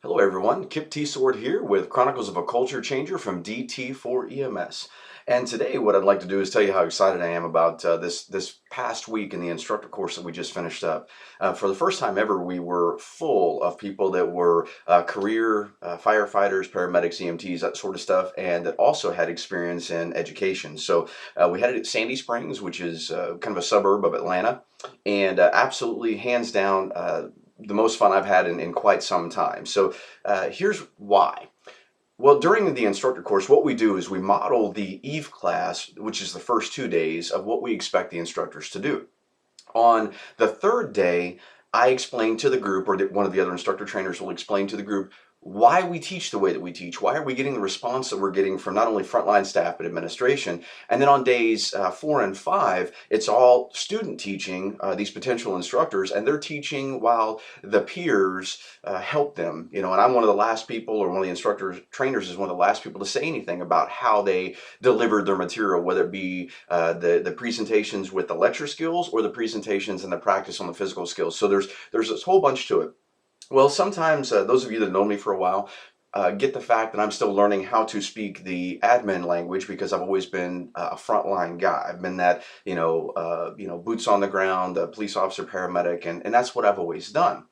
Hello everyone, Kip T. Sword here with Chronicles of a Culture Changer from DT4EMS. And today what I'd like to do is tell you how excited I am about this past week in the instructor course that we just finished up. For the first time ever, we were full of people that were career firefighters, paramedics, EMTs, that sort of stuff, and that also had experience in education. So we had it at Sandy Springs, which is kind of a suburb of Atlanta, and absolutely hands down the most fun I've had in quite some time. So here's why. Well, during the instructor course, what we do is we model the EVE class, which is the first 2 days of what we expect the instructors to do. On the third day, I explain to the group, or one of the other instructor trainers will explain to the group, why we teach the way that we teach. Why are we getting the response that we're getting from not only frontline staff but administration? And then on days 4 and 5, it's all student teaching, these potential instructors, and they're teaching while the peers help them. And I'm one of the last people, or one of the instructors, trainers is one of the last people to say anything about how they delivered their material, whether it be the presentations with the lecture skills or the presentations and the practice on the physical skills. So there's this whole bunch to it. Well, sometimes those of you that know me for a while get the fact that I'm still learning how to speak the admin language because I've always been a frontline guy. I've been that, boots on the ground, police officer, paramedic, and that's what I've always done.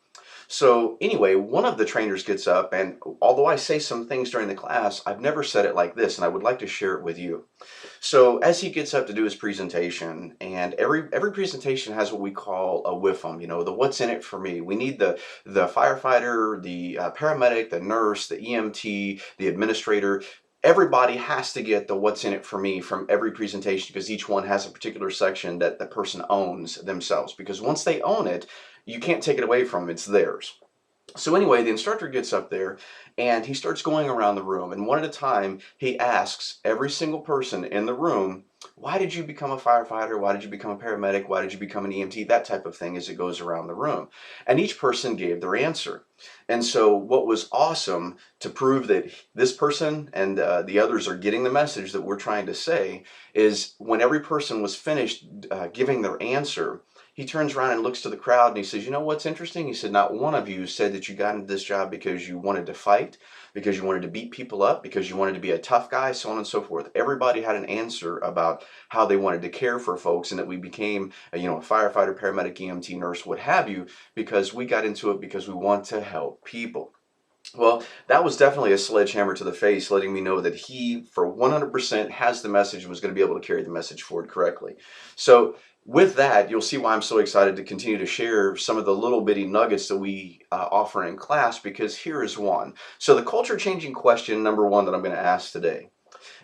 So anyway, one of the trainers gets up, and although I say some things during the class, I've never said it like this, and I would like to share it with you. So as he gets up to do his presentation, and every presentation has what we call a WIFM, the what's in it for me. We need the firefighter, the paramedic, the nurse, the EMT, the administrator. Everybody has to get the what's in it for me from every presentation, because each one has a particular section that the person owns themselves. Because once they own it, you can't take it away from them. It's theirs. So anyway, the instructor gets up there and he starts going around the room, and one at a time he asks every single person in the room, why did you become a firefighter? Why did you become a paramedic? Why did you become an EMT? That type of thing, as it goes around the room. And each person gave their answer. And so what was awesome, to prove that this person and the others are getting the message that we're trying to say, is when every person was finished giving their answer, he turns around and looks to the crowd and he says, you know what's interesting? He said, not one of you said that you got into this job because you wanted to fight, because you wanted to beat people up, because you wanted to be a tough guy, so on and so forth. Everybody had an answer about how they wanted to care for folks, and that we became a firefighter, paramedic, EMT, nurse, what have you, because we got into it because we want to help people. Well, that was definitely a sledgehammer to the face, letting me know that he, for 100%, has the message and was going to be able to carry the message forward correctly. So with that, you'll see why I'm so excited to continue to share some of the little bitty nuggets that we offer in class, because here is one. So the culture-changing question number one that I'm going to ask today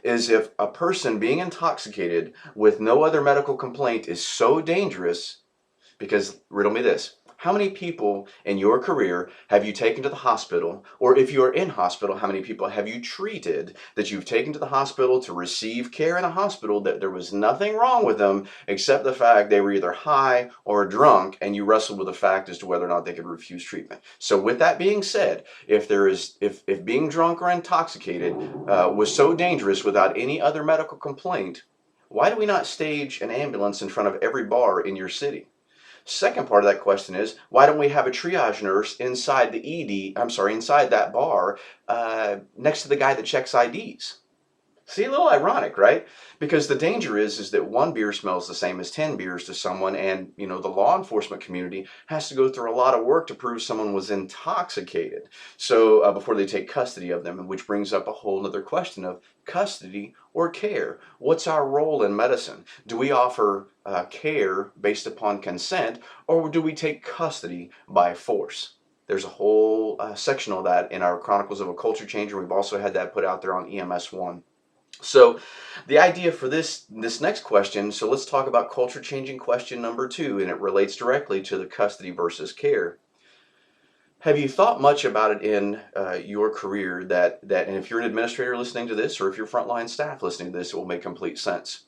is, if a person being intoxicated with no other medical complaint is so dangerous, because riddle me this, how many people in your career have you taken to the hospital? Or if you're in hospital, how many people have you treated that you've taken to the hospital to receive care in a hospital that there was nothing wrong with them except the fact they were either high or drunk, and you wrestled with the fact as to whether or not they could refuse treatment? So with that being said, if being drunk or intoxicated was so dangerous without any other medical complaint, why do we not stage an ambulance in front of every bar in your city? Second part of that question is, why don't we have a triage nurse inside inside that bar, next to the guy that checks IDs? See, a little ironic, right? Because the danger is that one beer smells the same as 10 beers to someone, and the law enforcement community has to go through a lot of work to prove someone was intoxicated, so before they take custody of them, which brings up a whole other question of custody or care. What's our role in medicine? Do we offer care based upon consent, or do we take custody by force? There's a whole section of that in our Chronicles of a Culture Changer. We've also had that put out there on EMS 1. So the idea for this next question, so let's talk about culture changing question number 2, and it relates directly to the custody versus care. Have you thought much about it in your career and if you're an administrator listening to this, or if you're frontline staff listening to this, it will make complete sense.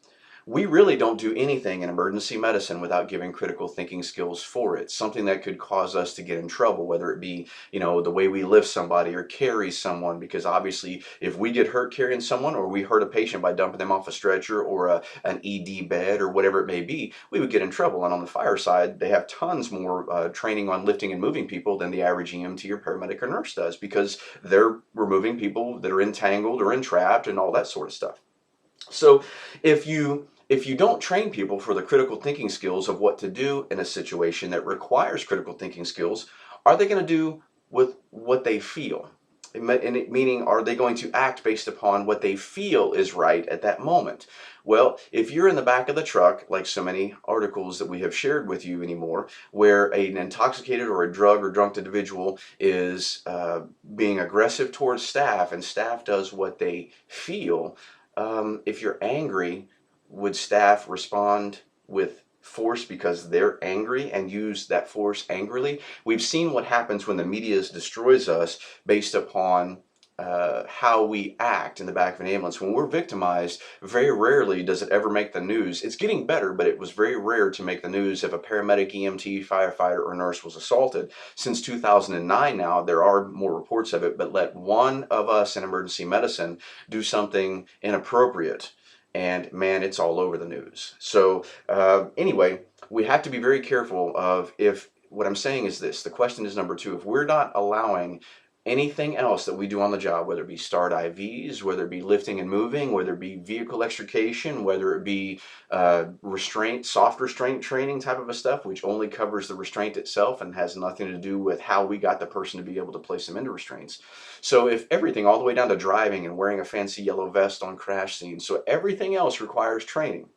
we really don't do anything in emergency medicine without giving critical thinking skills for it. Something that could cause us to get in trouble, whether it be, the way we lift somebody or carry someone, because obviously if we get hurt carrying someone, or we hurt a patient by dumping them off a stretcher or an ED bed or whatever it may be, we would get in trouble. And on the fire side, they have tons more training on lifting and moving people than the average EMT or paramedic or nurse does, because they're removing people that are entangled or entrapped and all that sort of stuff. So if you don't train people for the critical thinking skills of what to do in a situation that requires critical thinking skills, are they going to do with what they feel? Meaning, are they going to act based upon what they feel is right at that moment? Well, if you're in the back of the truck, like so many articles that we have shared with you anymore, where an intoxicated or a drug or drunk individual is being aggressive towards staff, and staff does what they feel, if you're angry, would staff respond with force because they're angry and use that force angrily? We've seen what happens when the media destroys us based upon how we act in the back of an ambulance. When we're victimized, very rarely does it ever make the news. It's getting better, but it was very rare to make the news if a paramedic, EMT, firefighter, or nurse was assaulted. Since 2009 now, there are more reports of it, but let one of us in emergency medicine do something inappropriate, and man, it's all over the news. So anyway, we have to be very careful of, if what I'm saying is this, the question is number two, if we're not allowing anything else that we do on the job, whether it be start IVs, whether it be lifting and moving, whether it be vehicle extrication, whether it be soft restraint training type of a stuff, which only covers the restraint itself and has nothing to do with how we got the person to be able to place them into restraints. So if everything, all the way down to driving and wearing a fancy yellow vest on crash scenes, so everything else requires training.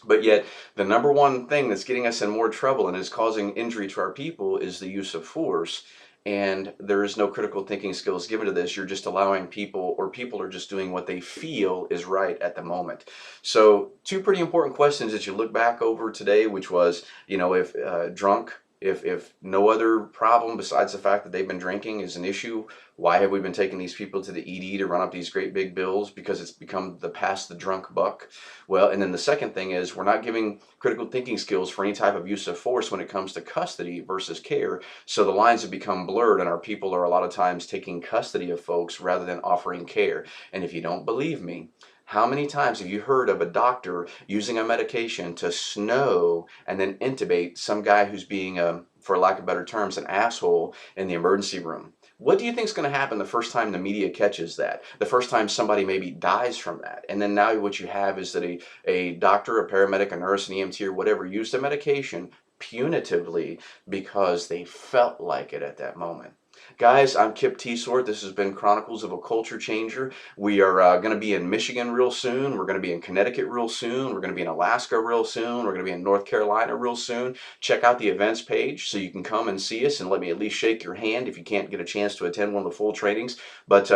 But yet, the number one thing that's getting us in more trouble and is causing injury to our people is the use of force. And there is no critical thinking skills given to this. You're just allowing people, or people are just doing what they feel is right at the moment. So two pretty important questions that you look back over today, which was, if drunk, if no other problem besides the fact that they've been drinking is an issue, why have we been taking these people to the ED to run up these great big bills? Because it's become the pass the drunk buck. Well, and then the second thing is, we're not giving critical thinking skills for any type of use of force when it comes to custody versus care. So the lines have become blurred, and our people are a lot of times taking custody of folks rather than offering care. And if you don't believe me, how many times have you heard of a doctor using a medication to snow and then intubate some guy who's being, for lack of better terms, an asshole in the emergency room? What do you think is going to happen the first time the media catches that? The first time somebody maybe dies from that? And then now what you have is that a doctor, a paramedic, a nurse, an EMT, or whatever used a medication punitively because they felt like it at that moment. Guys, I'm Kip T-Sword. This has been Chronicles of a Culture Changer. We are going to be in Michigan real soon. We're going to be in Connecticut real soon. We're going to be in Alaska real soon. We're going to be in North Carolina real soon. Check out the events page so you can come and see us and let me at least shake your hand if you can't get a chance to attend one of the full trainings. But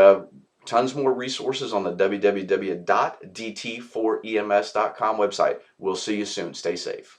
tons more resources on the www.dt4ems.com website. We'll see you soon. Stay safe.